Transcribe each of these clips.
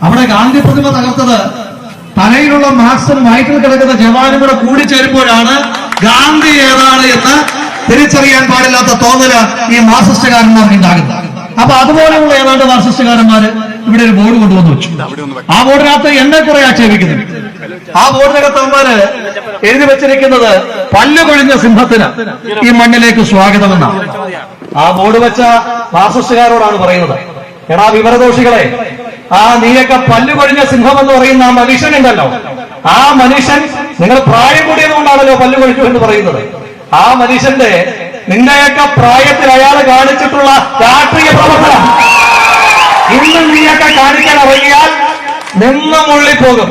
അവിടെ ഗാന്ധി പ്രതിമ തകർത്തത് തലയിലുള്ള മാസ്കും വയറ്റിൽ കിടക്കുന്ന ജവാനും കൂടെ കൂടിച്ചേരുമ്പോഴാണ് ഗാന്ധി ഏതാണ് എന്ന് തിരിച്ചറിയാൻ പാടില്ലാത്ത തോന്നല് ഈ മാർക്സിസ്റ്റുകാരന്മാർക്ക് ഉണ്ടാകുന്നത്. അപ്പൊ അതുപോലെയുള്ള ഏതാണ്ട് മാർക്സിസ്റ്റുകാരന്മാര് ഇവിടെ ഒരു ബോർഡ് കൊണ്ടുവന്നു വെച്ചു. ആ ബോർഡിനകത്ത് എന്നെ കുറെ ആക്ഷേപിക്കുന്നുണ്ട്. ആ ബോർഡിനകത്ത് അവന്മാര് എഴുതി വെച്ചിരിക്കുന്നത് പല്ല് കൊഴിഞ്ഞ സിംഹത്തിന് ഈ മണ്ണിലേക്ക് സ്വാഗതമെന്നാണ്. ആ ബോർഡ് വെച്ച മാർക്സിസ്റ്റുകാരോടാണ് പറയുന്നത്, എടാ വിവരദോഷികളെ, ആ നീയൊക്കെ പല്ല് കൊഴിഞ്ഞ സിംഹം എന്ന് പറയുന്ന ആ മനുഷ്യനുണ്ടല്ലോ, ആ മനുഷ്യൻ നിങ്ങൾ പ്രായം കൂടിയത് കൊണ്ടാണല്ലോ പല്ല് കൊഴിഞ്ഞു എന്ന് പറയുന്നത്. ആ മനുഷ്യന്റെ നിന്റെയൊക്കെ പ്രായത്തിൽ അയാൾ കാണിച്ചിട്ടുള്ള രാഷ്ട്രീയ പ്രവർത്തനം ഇന്നും നീയൊക്കെ കാണിക്കാൻ ഇറങ്ങിയാൽ നിന്നും ഉള്ളിപ്പോകും.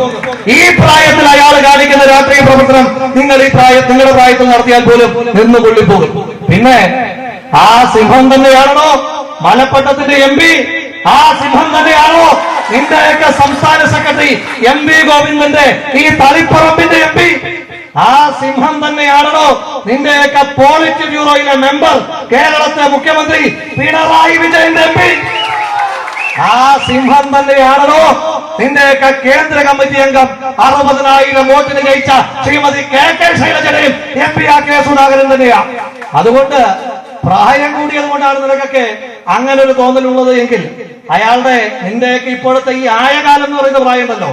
ഈ പ്രായത്തിൽ അയാൾ കാണിക്കുന്ന രാഷ്ട്രീയ പ്രവർത്തനം നിങ്ങളുടെ പ്രായത്തിൽ നടത്തിയാൽ പോലും നിന്നും ഉള്ളിപ്പോകും. പിന്നെ ആ സിംഹം തന്നെയാണോ മലപ്പട്ടത്തിന്റെ MP? ആ സിംഹം തന്നെയാണോ നിന്റെയൊക്കെ സംസ്ഥാന സെക്രട്ടറി MP ഗോവിന്ദന്റെ ഈ തളിപ്പറമ്പിന്റെ MP? ആ സിംഹം തന്നെയാണോ നിന്റെയൊക്കെ പോളിറ്റ് ബ്യൂറോയിലെ മെമ്പർ കേരളത്തിലെ മുഖ്യമന്ത്രി പിണറായി വിജയന്റെ MP? ആ സിംഹം തന്നെയാണോ നിന്റെയൊക്കെ കേന്ദ്ര കമ്മിറ്റി അംഗം 60,000 വോട്ടിന് ജയിച്ച Shrimati KK ശൈലജയും MP K Sudhakaran തന്നെയാ. അതുകൊണ്ട് പ്രായം കൂടിയത് കൊണ്ടാണ് നിനക്കൊക്കെ അങ്ങനെ ഒരു തോന്നലുള്ളത് എങ്കിൽ നിന്റെയൊക്കെ ഇപ്പോഴത്തെ ഈ ആയകാലം എന്ന് പറയുന്ന പ്രായമുണ്ടല്ലോ,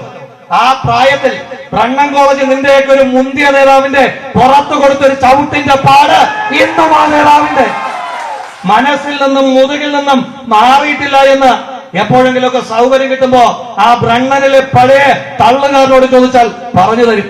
ആ പ്രായത്തിൽ ബ്രണ്ണൻ കോളേജ് നിന്റെയൊക്കെ ഒരു മുന്തിയ നേതാവിന്റെ പുറത്തു കൊടുത്തൊരു ചവിട്ടിന്റെ പാട് ഇന്നും ആ നേതാവിന്റെ മനസ്സിൽ നിന്നും മുതുകിൽ നിന്നും മാറിയിട്ടില്ല എന്ന് എപ്പോഴെങ്കിലുമൊക്കെ സൗകര്യം കിട്ടുമ്പോ ആ ബ്രണ്ണനിലെ പഴയ തള്ളുകാരനോട് ചോദിച്ചാൽ പറഞ്ഞു തരും.